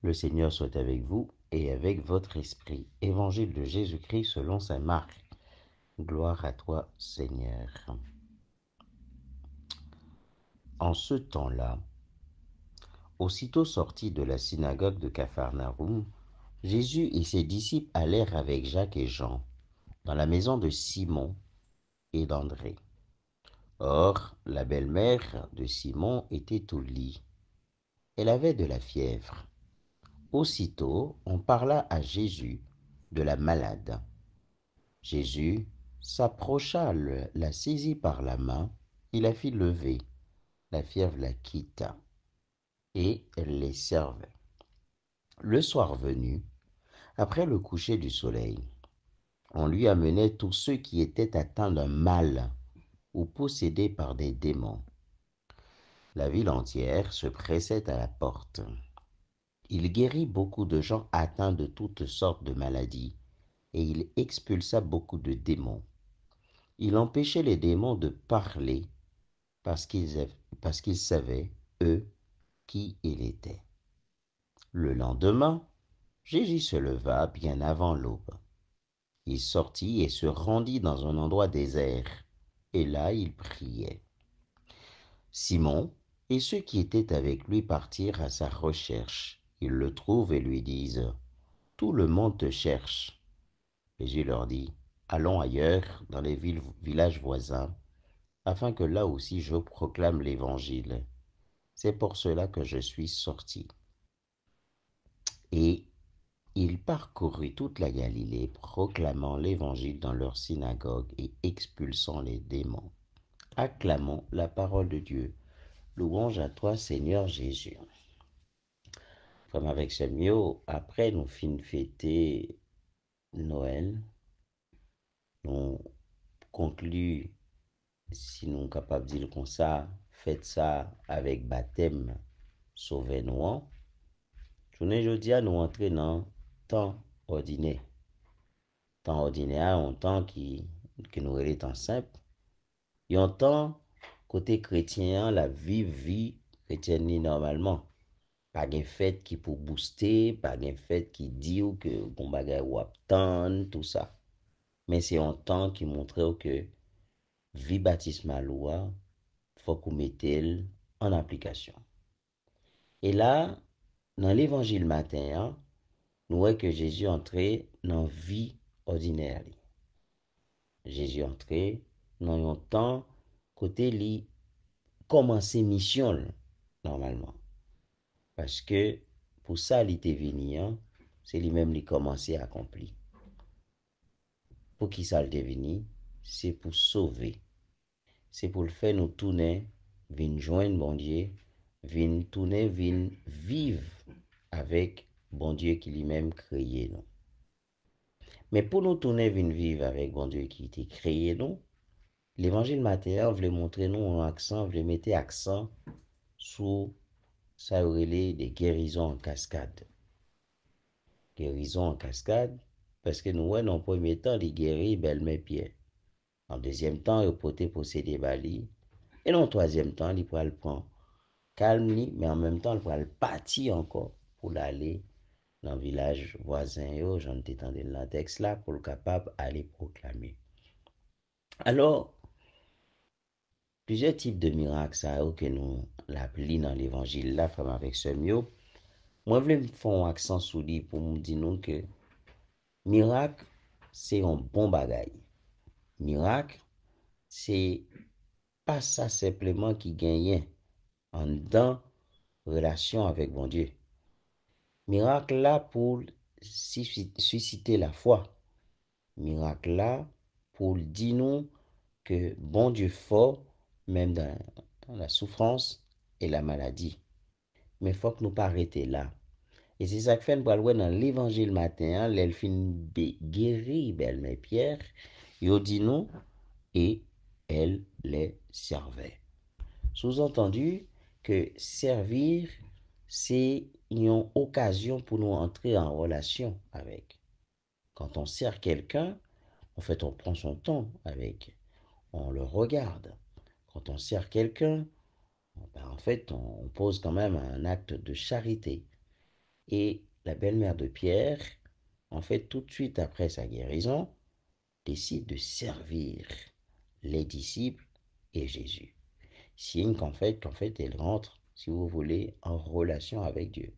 Le Seigneur soit avec vous et avec votre esprit. Évangile de Jésus-Christ selon saint Marc. Gloire à toi, Seigneur. En ce temps-là, aussitôt sorti de la synagogue de Capharnaüm, Jésus et ses disciples allèrent avec Jacques et Jean dans la maison de Simon et d'André. Or, la belle-mère de Simon était au lit. Elle avait de la fièvre. Aussitôt, on parla à Jésus de la malade. Jésus s'approcha, la saisit par la main, il la fit lever. La fièvre la quitta, et elle les servait. Le soir venu, après le coucher du soleil, on lui amenait tous ceux qui étaient atteints d'un mal ou possédés par des démons. La ville entière se pressait à la porte. Il guérit beaucoup de gens atteints de toutes sortes de maladies, et il expulsa beaucoup de démons. Il empêchait les démons de parler parce qu'ils savaient, eux, qui il était. Le lendemain, Jésus se leva bien avant l'aube. Il sortit et se rendit dans un endroit désert, et là il priait. Simon et ceux qui étaient avec lui partirent à sa recherche. Ils le trouvent et lui disent, tout le monde te cherche. Jésus leur dit, allons ailleurs, dans les villages voisins, afin que là aussi je proclame l'Évangile. C'est pour cela que je suis sorti. Et il parcourut toute la Galilée, proclamant l'Évangile dans leurs synagogues et expulsant les démons. Acclamons la parole de Dieu. Louange à toi, Seigneur Jésus. Comme avec Samuel, après nous fin fêter Noël, nous conclut, si nous sommes capables de dire comme ça, faites ça avec baptême, sauvez-nous. Journée jeudi, nous entrons dans temps ordinaire. Temps ordinaire, un temps qui nous est temps simple. Et un temps, côté chrétien, la vie chrétienne normalement. Pas de fête qui pour booster, pas de fête qui dit que bon bagay ou attend, tout ça. Mais c'est un temps qui montre que vie baptismale faut qu'on mette en application. Et là, dans l'évangile matin, nous voyons que Jésus entrait dans la vie ordinaire. Jésus entrait dans un temps côté lui commencer mission normalement. Parce que pour ça, il était venu, c'est lui-même qui commençait à accomplir. Pour qui ça le venu, c'est pour sauver. C'est pour le faire nous tourner, venir joindre bon Dieu, venir tourner, venir vivre avec bon Dieu qui lui-même créé nous. Mais pour nous tourner, venir vivre avec bon Dieu qui était créé nous, l'évangile matériel voulait montrer nous un accent, voulait mettre accent sur ça relait des guérisons en cascade. Guérison en cascade, parce que nous, ouais, dans le premier temps, il guérit belle-mère Pierre. En deuxième temps, il peut posséder Bali. Et dans le troisième temps, il pourra le prendre calme, mais en même temps, il pourra le partir encore pour aller dans le village voisin. J'en ai entendu dans le texte là, pour le capable d'aller proclamer. Alors, plusieurs types de miracles ça, que nous l'appelons dans l'évangile là, frère avec ce mot. Moi, je voulais faire un accent sur lui pour me dire nous que miracle, c'est un bon bagage. Miracle, c'est pas ça simplement qui gagne en dans relation avec mon Dieu. Miracle là pour susciter la foi. Miracle là pour dire nous que bon Dieu fort, même dans la souffrance et la maladie. Mais il faut que nous pas arrêter là. Et c'est ça que fait nous dans l'évangile matin, l'elfine guérit belle-mère Pierre, il dit nous, et elle les servait. Sous-entendu que servir, c'est une occasion pour nous entrer en relation avec. Quand on sert quelqu'un, en fait, on prend son temps avec, on le regarde. Quand on sert quelqu'un, ben, en fait, on pose quand même un acte de charité. Et la belle-mère de Pierre, en fait, tout de suite après sa guérison, décide de servir les disciples et Jésus. Signe qu'en fait, elle rentre, si vous voulez, en relation avec Dieu.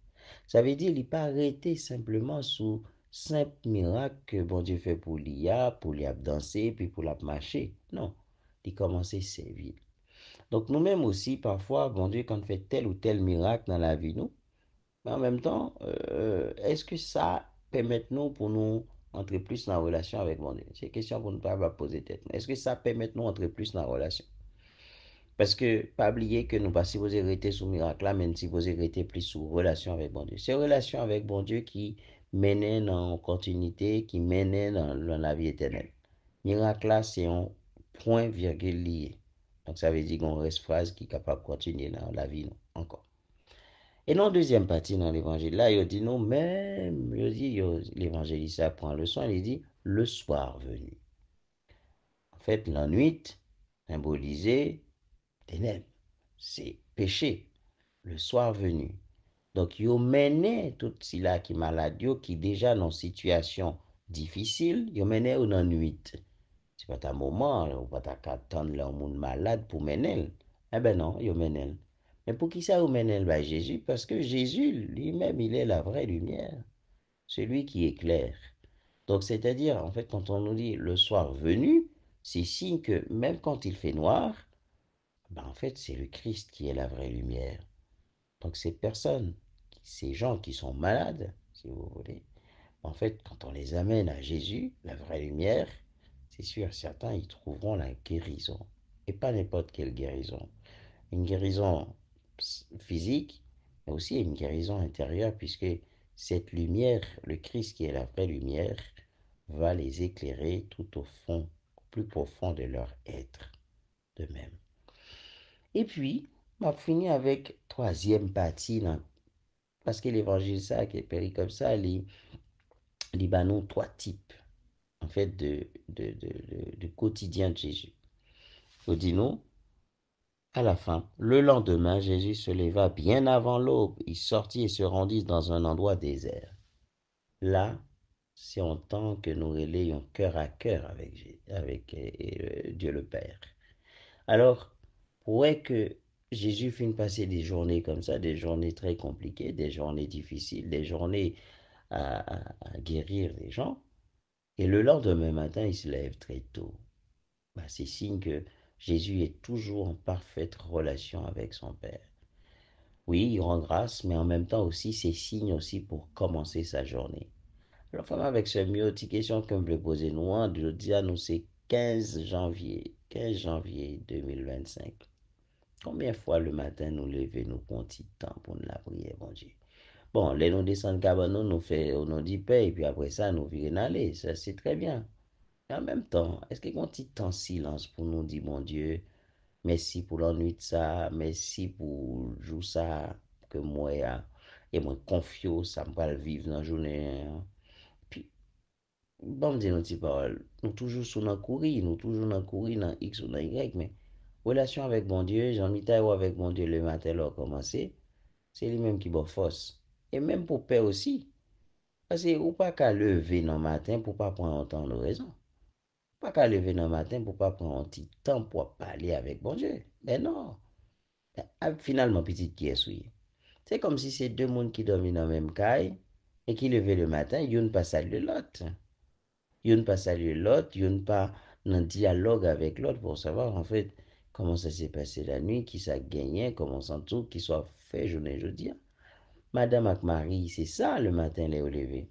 Ça veut dire qu'il n'est pas arrêté simplement sous simple miracle que bon Dieu fait pour l'y danser, puis pour la marcher. Non, il commence à servir. Donc nous-mêmes aussi, parfois, bon Dieu, quand on fait tel ou tel miracle dans la vie, nous, mais en même temps, est-ce que ça permet nous pour nous entrer plus en relation avec mon Dieu? C'est une question pour ne pas poser tête. Est-ce que ça permet nous entrer plus dans la relation? Parce que, pas oublier que nous pas si vous arrêtez sous miracle là, même si vous arrêtez plus sous relation avec bon Dieu. C'est relation avec bon Dieu qui mène en continuité, qui mène dans la vie éternelle. Miracle là, c'est un point virgule lié. Donc ça veut dire qu'on reste phrase qui est capable de continuer dans la vie non, encore. Et dans la deuxième partie dans l'évangile, là, il dit non, même, il dit, l'évangéliste prend le soin, il dit, le soir venu. En fait, la nuit, symbolisée, ténèbres, c'est péché, le soir venu. Donc, il mené tout cela qui est malade, qui déjà dans une situation difficile, il mené dans la nuit. C'est pas un moment, ou pas attendre le monde malade pour mener. Eh ben non, il mené. Mais pour qui ça vous mène bah, Jésus? Parce que Jésus lui-même, il est la vraie lumière, celui qui éclaire. Donc, c'est-à-dire, en fait, quand on nous dit le soir venu, c'est signe que même quand il fait noir, ben, en fait, c'est le Christ qui est la vraie lumière. Donc, ces personnes, ces gens qui sont malades, si vous voulez, en fait, quand on les amène à Jésus, la vraie lumière, c'est sûr, certains y trouveront la guérison. Et pas n'importe quelle guérison. Une guérison physique, mais aussi une guérison intérieure, puisque cette lumière, le Christ qui est la vraie lumière, va les éclairer tout au fond, au plus profond de leur être de même. Et puis, on va finir avec troisième partie, là, parce que l'évangile ça, qui est péri comme ça, il y a trois types, en fait, de quotidien de Jésus. Il dit nous, à la fin, le lendemain, Jésus se leva bien avant l'aube. Il sortit et se rendit dans un endroit désert. Là, c'est en temps que nous relayons cœur à cœur avec Dieu le Père. Alors, pour que Jésus finisse passer des journées comme ça, des journées très compliquées, des journées difficiles, des journées à guérir les gens, et le lendemain matin, il se lève très tôt. Bah, c'est signe que Jésus est toujours en parfaite relation avec son Père. Oui, il rend grâce, mais en même temps aussi, c'est signe aussi pour commencer sa journée. Alors, femme avec ce mieux, petite question que me poser nous, de dire nous, c'est 15 janvier 2025. Combien de fois le matin nous lever, nous prend un petit temps pour nous la prière, bon Dieu? Bon, les nous descendons cabane, nous fait, on nous dit paix, et puis après ça, nous virons aller. Ça, c'est très bien. Mais en même temps, est-ce qu'il y a un petit temps de silence pour nous dire, mon Dieu, merci pour la nuit de ça, merci pour le jour ça, que moi, et moi, confio, ça me va le vivre dans la journée. Hein. Puis, bon, dire nos petites paroles, nous toujours sous nos courir, nous toujours dans courir dans X ou dans Y, mais relation avec mon Dieu, Jean-Mitaille avec mon Dieu le matin, là, commencer, c'est lui-même qui va force. Et même pour père aussi. Parce que ou pas qu'à lever dans le matin pour pas prendre un temps de raison. Pas qu'à lever dans le matin pour pas prendre un petit temps pour parler avec bon Dieu. Mais non. Finalement, petite qui est souillée. C'est comme si c'est deux mondes qui dorment dans la même caille et qui levaient le matin, une pas saluer l'autre. Une pas saluer l'autre, une pas en dialogue avec l'autre pour savoir en fait comment ça s'est passé la nuit, qui ça gagnait, comment ça tout, qui soit fait journée jeudi. Madame avec Marie, c'est ça le matin, les lever.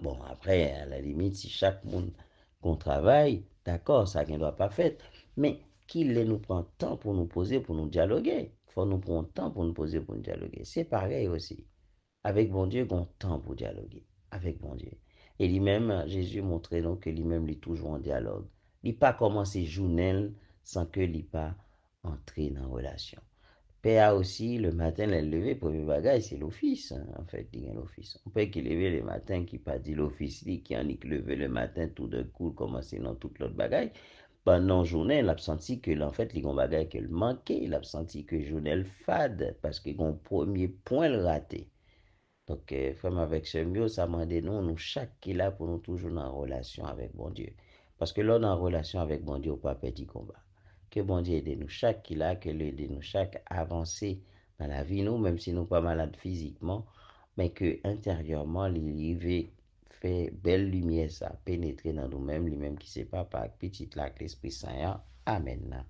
Bon, après, à la limite, si chaque monde qu'on travaille, d'accord, ça ne doit pas faire. Mais qu'il nous prend temps pour nous poser, pour nous dialoguer. Il faut nous prendre temps pour nous poser, pour nous dialoguer. C'est pareil aussi. Avec bon Dieu, on a temps pour dialoguer. Avec bon Dieu. Et lui-même, Jésus montrait nous que lui-même, il est toujours en dialogue. Il n'a pas commencé journée sans que il pas entrer dans la relation. Père aussi, le matin, le lever, premier bagage, c'est l'office. Hein, en fait, il y a l'office. On peut qu'il lever le matin, qui pas dit l'office, qui en est levé le matin, tout d'un coup, commencer dans toute l'autre bagage. Pendant la journée, il a senti que, en fait, il y a un bagage qu'il manquait. Il a senti que journée le fade, parce que son premier point le raté. Donc, frère, avec ce mieux, ça m'a dit nous chaque qui là pour nous toujours en relation avec bon Dieu. Parce que là, on est en relation avec bon Dieu, pas petit combat. Que bon Dieu aide nous chaque qui là, que lui aide nous chaque avancer dans la vie, nous, même si nous pas malades physiquement, mais que intérieurement, il fait belle lumière, ça pénétrer dans nous-mêmes, lui-même qui sait pas par petite là, l'Esprit Saint. Amen.